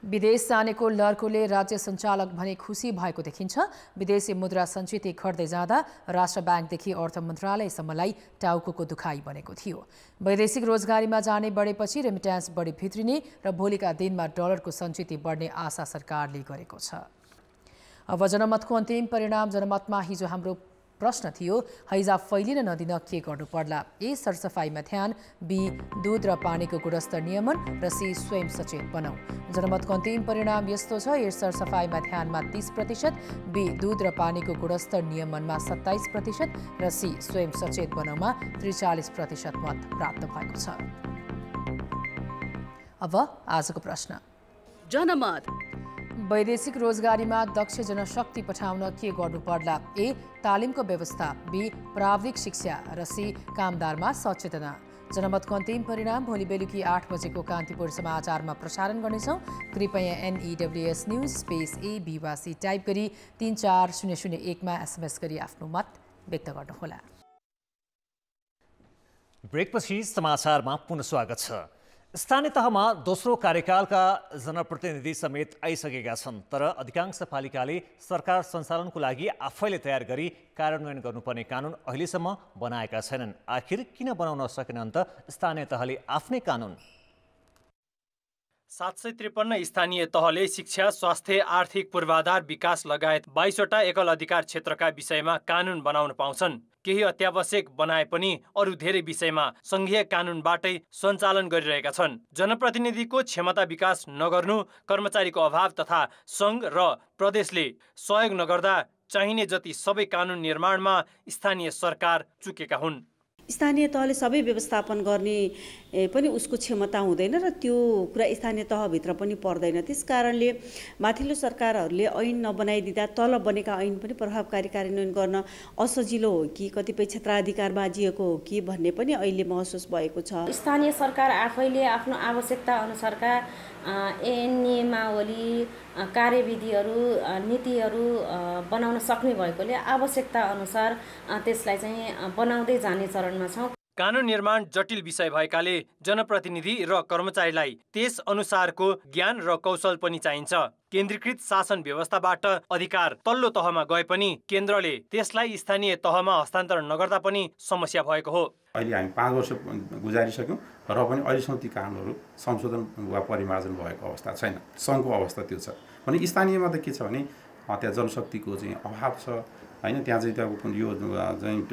विदेश जानेको लर्कोले राज्य सञ्चालक भने खुसी भएको देखिन्छ। विदेशी मुद्रा सञ्चित घट्दै जाँदा राष्ट्र ब्याङ्कदेखि अर्थ मन्त्रालयसम्मलाई टाउको दुखाइ बनेको थियो। वैदेशिक रोजगारीमा जाने बढेपछि रेमिट्यान्स बढी भित्रिने र भोलिका दिनमा डलरको सञ्चित बढ्ने आशा सरकारले गरेको छ। अब जनमतको अन्तिम परिणाम। जनमतमा हिजो हाम्रो प्रश्न थियो, हैजा फैलिन नदिन के गर्नु पर्ला? ए. सरसफाइमा ध्यान, बी. दूध र पानीको गुणस्तर नियमन र सी. स्वयं सचेत बनाऊ। जनमतको अन्तिम परिणाम यस्तो छ, ए. सरसफाइमा ध्यानमा 30%, बी. दूध र पानीको गुणस्तर नियमनमा 27% र सी. स्वयं सचेत बनाउमा 43% मत प्राप्त भएको छ। अब आजको प्रश्न। जनमत वैदेशिक रोजगारीमा दक्ष जनशक्ति पठाउन के गर्नु पर्ला? ए. तालिमको व्यवस्था, बी. प्राविधिक शिक्षा र सी. कामदारमा सचेतना। जनमतको अन्तिम परिणाम भोलि बेलुकी 8 बजेको कान्तिपुर समाचारमा प्रसारण गर्नेछौँ। कृपया NEWS न्युज स्पेस AB वा C टाइप गरी 34001मा SMS गरी आफ्नो मत व्यक्त गर्नुहोला। ब्रेकपछि समाचारमा पुनः स्वागत छ। स्थानीय तहमा दोस्रो कार्यकालका जनप्रतिनिधि समेत आइसकेका छन्, तर अधिकांश पालिकाले सरकार सञ्चालनको लागि आफैले तयार गरी कार्यान्वयन गर्नुपर्ने कानुन अहिलेसम्म बनाएका छैनन्। आखिर किन बनाउन सकेनन् त स्थानीय तहले आफ्नै कानुन? 753 स्थानीय तहले शिक्षा, स्वास्थ्य, आर्थिक पूर्वाधार विकास लगायत 22वटा एकल अधिकार क्षेत्रका विषयमा कानुन बनाउन पाउँछन्। केही अत्यावश्यक बनाए पनि अरू धेरै विषयमा संघीय कानुनबाटै सञ्चालन गरिरहेका छन्। जनप्रतिनिधिको क्षमता विकास नगर्नु, कर्मचारीको अभाव तथा संघ र प्रदेशले सहयोग नगर्दा चाहिने जति सबै कानुन निर्माणमा स्थानीय सरकार चुकेका हुन्। स्थानीय तहले सबै व्यवस्थापन गर्ने पनि उसको क्षमता हुँदैन र त्यो कुरा स्थानीय तहभित्र पनि पर्दैन। त्यस कारणले माथिल्लो सरकारहरूले ऐन नबनाइदिँदा तल बनेका ऐन पनि प्रभावकारी कार्यान्वयन गर्न असजिलो हो कि कतिपय क्षेत्राधिकार बाँझिएको हो कि भन्ने पनि अहिले महसुस भएको छ। स्थानीय सरकार आफैले आफ्नो आवश्यकता अनुसारका ऐन नियमावली, कार्यविधिहरू, नीतिहरू बनाउन सक्ने भएकोले आवश्यकता अनुसार त्यसलाई चाहिँ बनाउँदै जाने चरणमा छौँ। कानुन निर्माण जटिल विषय भएकाले जनप्रतिनिधि र कर्मचारीलाई त्यस अनुसारको ज्ञान र कौशल पनि चाहिन्छ। केन्द्रीकृत शासन व्यवस्थाबाट अधिकार तल्लो तहमा गए पनि केन्द्रले त्यसलाई स्थानीय तहमा हस्तान्तरण नगर्दा पनि समस्या भएको हो। अहिले हामी 5 वर्ष गुजारिसक्यौँ र पनि अहिलेसम्म ती कानुनहरू संशोधन वा परिमार्जन भएको अवस्था छैन। सङ्घको अवस्था त्यो छ भने स्थानीयमा त के छ भने त्यहाँ जनशक्तिको चाहिँ अभाव छ हैन। त्यहाँ चाहिँ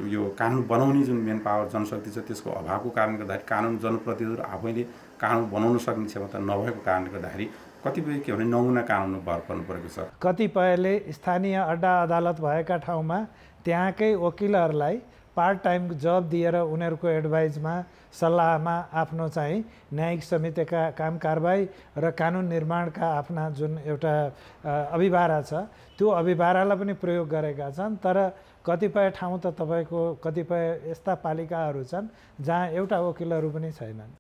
यो कानुन बनाउने जुन मेन पावर जनशक्ति छ त्यसको अभावको कारणले गर्दाखेरि कानुन जनप्रतिनिधिहरू आफैले कानुन बनाउन सक्ने क्षमता नभएको कारणले गर्दाखेरि कतिपय के भने नमुना कानुनमा भर पर्नु परेको छ। कतिपयले स्थानीय अड्डा अदालत भएका ठाउँमा त्यहाँकै वकिलहरूलाई पार्ट टाइम जब दिएर उनीहरूको एडभाइजमा सल्लाहमा आफ्नो चाहिँ न्यायिक समितिका काम कारबाही र कानुन निर्माणका आफ्ना जुन एउटा अभिभारा छ त्यो अभिभारालाई पनि प्रयोग गरेका छन्। तर कतिपय ठाउँ त तपाईँको कतिपय यस्ता पालिकाहरू छन् जहाँ एउटा वकिलहरू पनि छैनन्।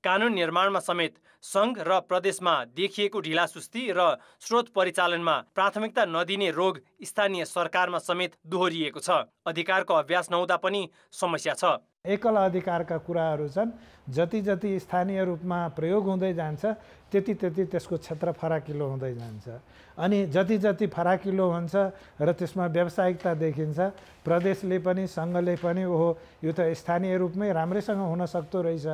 कानुन निर्माणमा समेत संघ र प्रदेशमा देखिएको ढिलासुस्ती र स्रोत परिचालनमा प्राथमिकता नदिने रोग स्थानीय सरकारमा समेत दोहोरिएको छ। अधिकारको अभ्यास नहुँदा पनि समस्या छ। एकल अधिकारका कुराहरू छन्, जति जति स्थानीय रूपमा प्रयोग हुँदै जान्छ त्यति त्यति त्यसको क्षेत्र फराकिलो हुँदै जान्छ। अनि जति जति फराकिलो हुन्छ र त्यसमा व्यावसायिकता देखिन्छ, प्रदेशले पनि सङ्घले पनि ओहो यो त स्थानीय रूपमै राम्रैसँग हुन सक्दो रहेछ,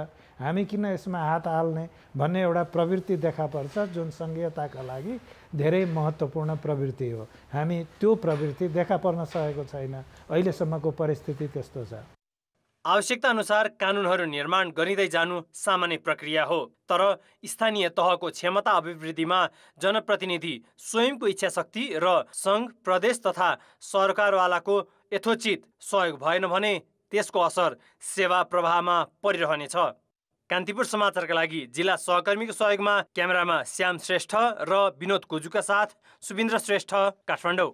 हामी किन यसमा हात हाल्ने भन्ने एउटा प्रवृत्ति देखा पर्छ, जुन सङ्घीयताका लागि धेरै महत्त्वपूर्ण प्रवृत्ति हो। हामी त्यो प्रवृत्ति देखा पर्न सकेको छैन। अहिलेसम्मको परिस्थिति त्यस्तो छ। आवश्यकता अनुसार कानुनहरू निर्माण गरिँदै जानु सामान्य प्रक्रिया हो, तर स्थानीय तहको क्षमता अभिवृद्धिमा जनप्रतिनिधि स्वयंको इच्छाशक्ति र सङ्घ, प्रदेश तथा सरकारवालाको यथोचित सहयोग भएन भने त्यसको असर सेवा प्रवाहमा परिरहनेछ। कान्तिपुर समाचारका लागि जिल्ला सहकर्मीको सहयोगमा क्यामेरामा श्याम श्रेष्ठ र विनोद कोजुका साथ सुबिन्द्र श्रेष्ठ, काठमाडौँ।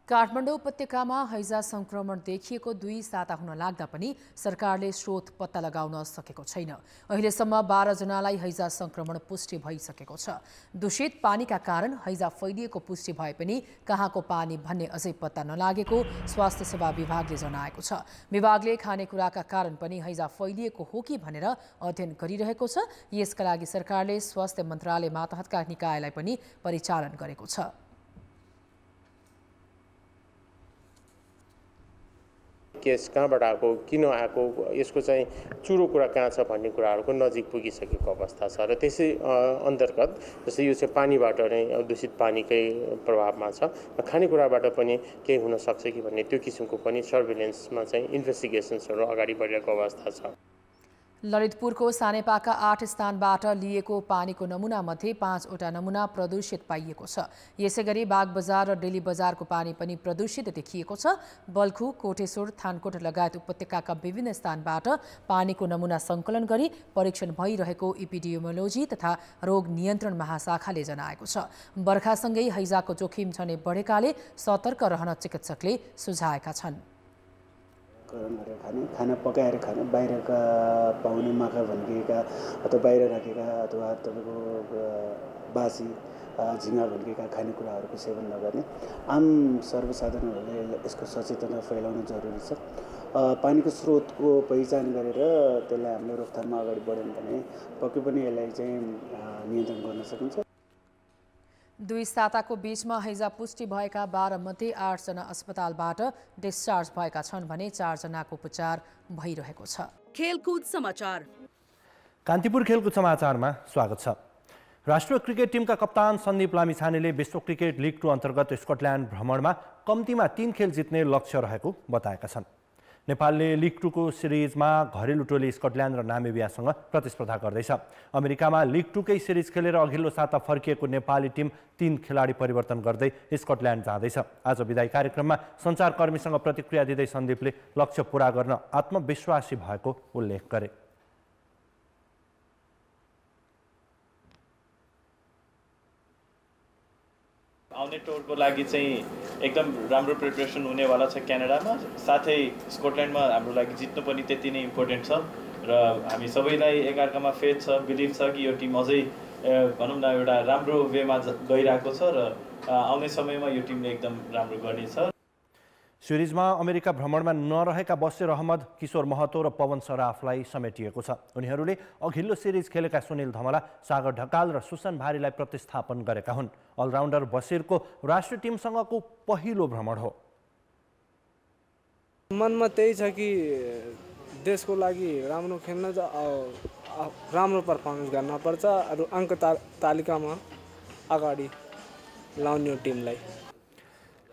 काठमाडौँ उपत्यकामा हैजा संक्रमण देखिएको 2 साता हुन लाग्दा पनि सरकारले स्रोत पत्ता लगाउन सकेको छैन। अहिलेसम्म 12 जनालाई हैजा संक्रमण पुष्टि भइसकेको छ। दूषित पानीका कारण हैजा फैलिएको पुष्टि भए पनि कहाँको पानी भन्ने अझै पत्ता नलागेको स्वास्थ्य सेवा विभागले जनाएको छ। विभागले खानेकुराका कारण पनि हैजा फैलिएको हो कि भनेर अध्ययन गरिरहेको छ। यसका लागि सरकारले स्वास्थ्य मन्त्रालय मातहतका निकायलाई पनि परिचालन गरेको छ। केस कहाँबाट आएको, किन आएको, यसको चाहिँ चुरो कुरा कहाँ छ भन्ने कुराहरूको नजिक पुगिसकेको अवस्था छ। र त्यसै अन्तर्गत जस्तै यो चाहिँ पानीबाट नै दूषित पानीकै प्रभावमा छ, खानेकुराबाट पनि केही हुनसक्छ कि भन्ने त्यो किसिमको पनि सर्भिलेन्समा चाहिँ इन्भेस्टिगेसन्सहरू अगाडि बढेको अवस्था छ। ललितपुरको सानेपाका 8 स्थानबाट लिएको पानीको नमुनामध्ये 5वटा नमुना प्रदूषित पाइएको छ। यसैगरी बागबजार र डेली बजारको पानी पनि प्रदूषित देखिएको छ। बल्खु, कोटेश्वर, थानकोट लगायत उपत्यकाका विभिन्न स्थानबाट पानीको नमुना सङ्कलन गरी परीक्षण भइरहेको इपिडियोमोलोजी तथा रोग नियन्त्रण महाशाखाले जनाएको छ। बर्खासँगै हैजाको जोखिम झनै बढेकाले सतर्क रहन चिकित्सकले सुझाएका छन्। खाना पकाएर खाने, बाहिरका पाउने माखा भन्किएका अथवा बाहिर राखेका अथवा तपाईँको बासी झिँगा भन्किएका खानेकुराहरूको सेवन नगर्ने, आम सर्वसाधारणहरूले यसको सचेतना फैलाउन जरुरी छ। पानीको स्रोतको पहिचान गरेर त्यसलाई हामीले रोकथाममा अगाडि बढ्यौँ भने पक्कै पनि यसलाई चाहिँ नियन्त्रण गर्न सकिन्छ। 2 साताको बीचमा हैजा पुष्टि भएका 12 मध्ये 8 जना अस्पतालबाट डिस्चार्ज भएका छन् भने 4 जनाको उपचार भइरहेको छ। खेलकुद समाचार। कान्तिपुर खेलकुद समाचारमा स्वागत छ। राष्ट्रिय क्रिकेट टिमका कप्तान सन्दीप लामिछानेले विश्व क्रिकेट लिग 2 अन्तर्गत स्कटल्यान्ड भ्रमणमा कम्तीमा 3 खेल जित्ने लक्ष्य रहेको बताएका छन्। नेपालले लिग 2 को सिरिजमा घरेलु टोली स्कटल्यान्ड र नामिबियासँग प्रतिस्पर्धा गर्दैछ। अमेरिकामा लिग 2 कै सिरिज खेलेर अघिल्लो साता फर्किएको नेपाली टिम 3 खेलाडी परिवर्तन गर्दै स्कटल्यान्ड जाँदैछ। आज विदाई कार्यक्रममा सञ्चारकर्मीसँग प्रतिक्रिया दिँदै सन्दीपले लक्ष्य पूरा गर्न आत्मविश्वासी भएको उल्लेख गरे। आउने टुरको लागि चाहिँ एकदम राम्रो प्रिपरेसन हुनेवाला छ क्यानाडामा, साथै स्कटल्यान्डमा हाम्रो लागि जित्नु पनि त्यति नै इम्पोर्टेन्ट छ र हामी सबैलाई एकअर्कामा फेथ छ, बिलिभ छ कि यो टिम अझै भनौँ न एउटा राम्रो वेमा गइरहेको छ र आउने समयमा यो टिमले एकदम राम्रो गर्नेछ। सिरिजमा अमेरिका भ्रमणमा नरहेका बसिर अहमद, किशोर महतो र पवन सराफलाई समेटिएको छ। उनीहरूले अघिल्लो सिरिज खेलेका सुनिल धमला, सागर ढकाल र सुसन भारीलाई प्रतिस्थापन गरेका हुन्। अलराउन्डर बसिरको राष्ट्रिय टिमसँगको पहिलो भ्रमण हो। मनमा त्यही छ कि देशको लागि राम्रो खेल्न, राम्रो पर्फर्मेन्स गर्नुपर्छ, अरू अङ्क तालिकामा अगाडि लाउने टिमलाई।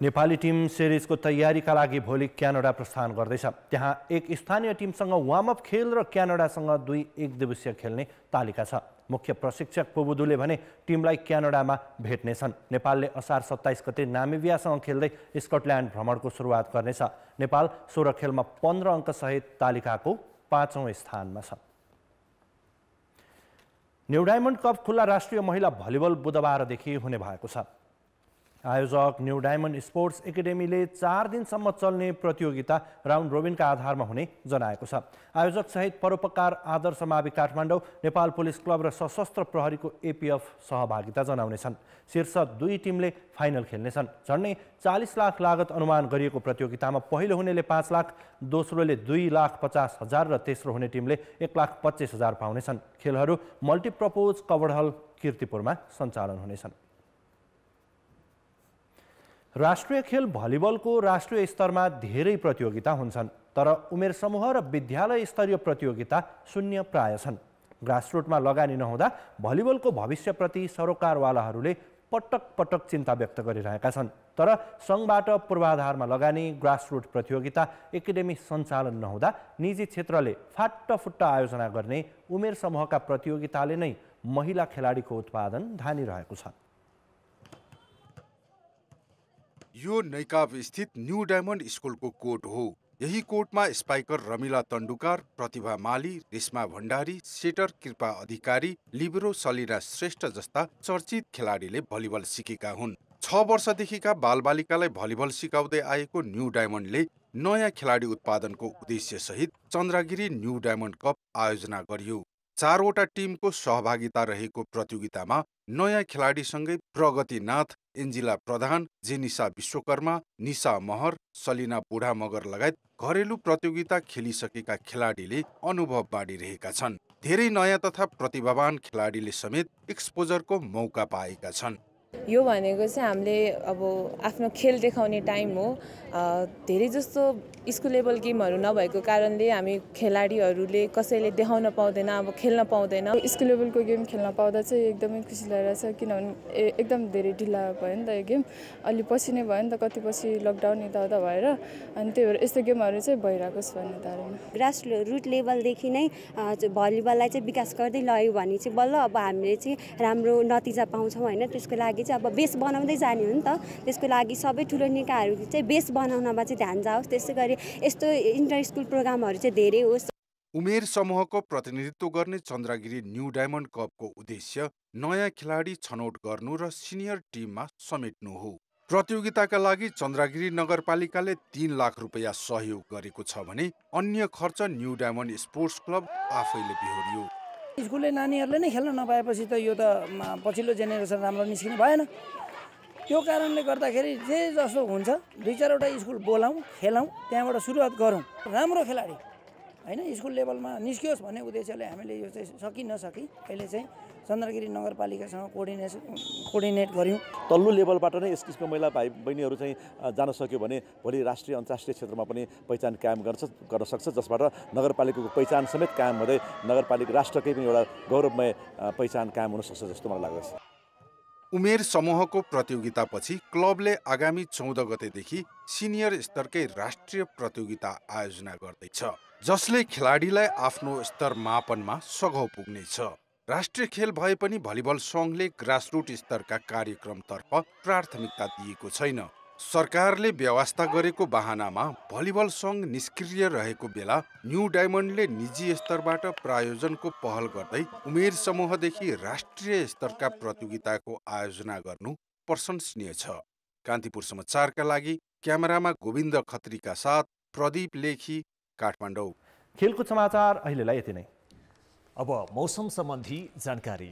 नेपाली टिम सिरिजको तयारीका लागि भोलि क्यानाडा प्रस्थान गर्दैछ। त्यहाँ एक स्थानीय टिमसँग वार्मअप खेल र क्यानाडासँग 2 एकदिवसीय खेल्ने तालिका छ। मुख्य प्रशिक्षक पुबुदुले भने टिमलाई क्यानाडामा भेट्नेछन्। नेपालले असार 27 गते नामिबियासँग खेल्दै स्कटल्यान्ड भ्रमणको सुरुवात गर्नेछ। नेपाल 16 खेलमा 15 अङ्कसहित तालिकाको 5औं स्थानमा छ। न्यू डायमन्ड कप खुल्ला राष्ट्रिय महिला भलिबल बुधबारदेखि हुने भएको छ। आयोजक न्यू डायमन्ड स्पोर्ट्स एकाडेमीले 4 दिनसम्म चल्ने प्रतियोगिता राउन्ड रोबिनका आधारमा हुने जनाएको छ। आयोजक सहित परोपकार आदर्श मावि काठमाडौँ, नेपाल पुलिस क्लब र सशस्त्र प्रहरीको एपीएफ सहभागिता जनाउनेछन्। शीर्ष 2 टिमले फाइनल खेल्नेछन्। झन्डै 40 लाख लागत अनुमान गरिएको प्रतियोगितामा पहिलो हुनेले 5 लाख, दोस्रोले 2,50,000 र तेस्रो हुने टिमले 1,25,000 पाउनेछन्। खेलहरू मल्टिपर्पोज कभर्ड हल कीर्तिपुरमा सञ्चालन हुनेछन्। राष्ट्रिय खेल भलिबलको राष्ट्रिय स्तरमा धेरै प्रतियोगिता हुन्छन्, तर उमेर समूह र विद्यालय स्तरीय प्रतियोगिता शून्य प्राय छन्। ग्रासरुटमा लगानी नहुँदा भलिबलको भविष्यप्रति सरोकारवालाहरूले पटक पटक चिन्ता व्यक्त गरिरहेका छन्। तर सङ्घबाट पूर्वाधारमा लगानी, ग्रासरुट प्रतियोगिता, एकाडेमी सञ्चालन नहुँदा निजी क्षेत्रले फाट्टाफुट्टा आयोजना गर्ने उमेर समूहका प्रतियोगिताले नै महिला खेलाडीको उत्पादन धानिरहेको छ। यो नैकाब स्थित न्यू डायमन्ड स्कुलको कोर्ट हो। यही कोर्टमा स्पाइकर रमिला तण्डुकार, प्रतिभा माली, रेशमा भण्डारी, सेटर कृपा अधिकारी, लिबरो सलिना श्रेष्ठ जस्ता चर्चित खेलाडीले भलिबल सिकेका हुन्। 6 वर्षदेखिका बालबालिकालाई भलिबल सिकाउँदै आएको न्यू डायमन्डले नयाँ खेलाडी उत्पादनको उद्देश्य सहित चन्द्रगिरी न्यू डायमन्ड कप आयोजना गरियो। 4 वटा टिमको सहभागिता रहेको प्रतियोगितामा नयाँ खेलाडीसँगै प्रगति नाथ, एन्जिला प्रधान, जेनिसा विश्वकर्मा, निशा महर, सलिना बुढा मगर लगायत घरेलु प्रतियोगिता खेलिसकेका खेलाडीले अनुभव बाँडिरहेका छन्। धेरै नयाँ तथा प्रतिभावान खेलाडीले समेत एक्सपोजरको मौका पाएका छन्। यो भनेको चाहिँ हामीले अब आफ्नो खेल देखाउने टाइम हो। धेरै जस्तो स्कुल लेभल गेमहरू नभएको कारणले हामी खेलाडीहरूले कसैले देखाउन पाउँदैन, अब खेल्न पाउँदैन। स्कुल लेभलको गेम खेल्न पाउँदा चाहिँ एकदमै खुसी लागिरहेछ, किनभने एकदम धेरै ढिला भयो नि त यो गेम। अलि पछि नै भयो नि त, कति पछि लकडाउन यताउता भएर, अनि त्यही भएर यस्तो गेमहरू चाहिँ भइरहेको छ भन्ने धारणा। ग्रास रुट लेभलदेखि नै भलिबललाई चाहिँ विकास गर्दै लग्यो भने चाहिँ बल्ल अब हामीले चाहिँ राम्रो नतिजा पाउँछौँ होइन। त्यसको लागि चाहिँ अब बेस बनाउँदै जाने हो नि त। त्यसको लागि सबै ठुलो निकायहरू चाहिँ बेस बनाउनमा चाहिँ ध्यान जाओस्। त्यसै गरी यस्तो इन्टर स्कुल प्रोग्रामहरू चाहिँ धेरै होस्। उमेर समूहको प्रतिनिधित्व गर्ने चन्द्रगिरी न्यू डायमन्ड कपको उद्देश्य नयाँ खेलाडी छनौट गर्नु र सिनियर टिममा समेट्नु हो। प्रतियोगिताका लागि चन्द्रगिरी नगरपालिकाले 3 लाख रुपैयाँ सहयोग गरेको छ भने अन्य खर्च न्यू डायमन्ड स्पोर्ट्स क्लब आफैले बिहोरियो। स्कुलले नानीहरूले नै खेल्न नपाएपछि त यो त पछिल्लो जेनेरेसन राम्रो निस्किनु भएन। त्यो कारणले गर्दाखेरि जे जस्तो हुन्छ 2-4वटा स्कुल बोलाउँ, खेलाउँ, त्यहाँबाट सुरुवात गरौँ। राम्रो खेलाडी होइन स्कुल लेभलमा निस्कियोस् भन्ने उद्देश्यले हामीले यो चाहिँ सकि नसकी अहिले चाहिँ चन्द्रगिरी नगरपालिकासँग कोर्डिनेट गऱ्यौँ। तल्लो लेभलबाट नै यस किसिमको महिला भाइ बहिनीहरू चाहिँ जान सक्यो भने भोलि राष्ट्रिय अन्तर्राष्ट्रिय क्षेत्रमा पनि पहिचान कायम गर्न सक्छ, जसबाट नगरपालिकाको पहिचान समेत कायम हुँदै नगरपालिका राष्ट्रकै पनि एउटा गौरवमय पहिचान कायम हुन सक्छ जस्तो मलाई लाग्छ। उमेर समूहको प्रतियोगितापछि क्लबले आगामी 14 गतेदेखि सिनियर स्तरकै राष्ट्रिय प्रतियोगिता आयोजना गर्दैछ, जसले खेलाडीलाई आफ्नो स्तर मापनमा सघाउ पुग्नेछ। राष्ट्रिय खेल भए पनि भलिबल सङ्घले ग्रासरुट स्तरका कार्यक्रमतर्फ प्राथमिकता दिएको छैन। सरकारले व्यवस्था गरेको बहानामा भलिबल सङ्घ निष्क्रिय रहेको बेला न्यू डायमन्डले निजी स्तरबाट प्रायोजनको पहल गर्दै उमेर समूहदेखि राष्ट्रिय स्तरका प्रतियोगिताको आयोजना गर्नु प्रशंसनीय छ। कान्तिपुर समाचारका लागि क्यामेरामा गोविन्द खत्रीका साथ प्रदीप लेखी, काठमाडौँ। खेलकुद समाचार अहिलेलाई यति नै। अब मौसम सम्बन्धी जानकारी।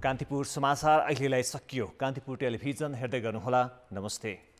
कान्तिपुर समाचार अहिलेलाई सकियो। कान्तिपुर टेलिभिजन हेर्दै गर्नुहोला। नमस्ते।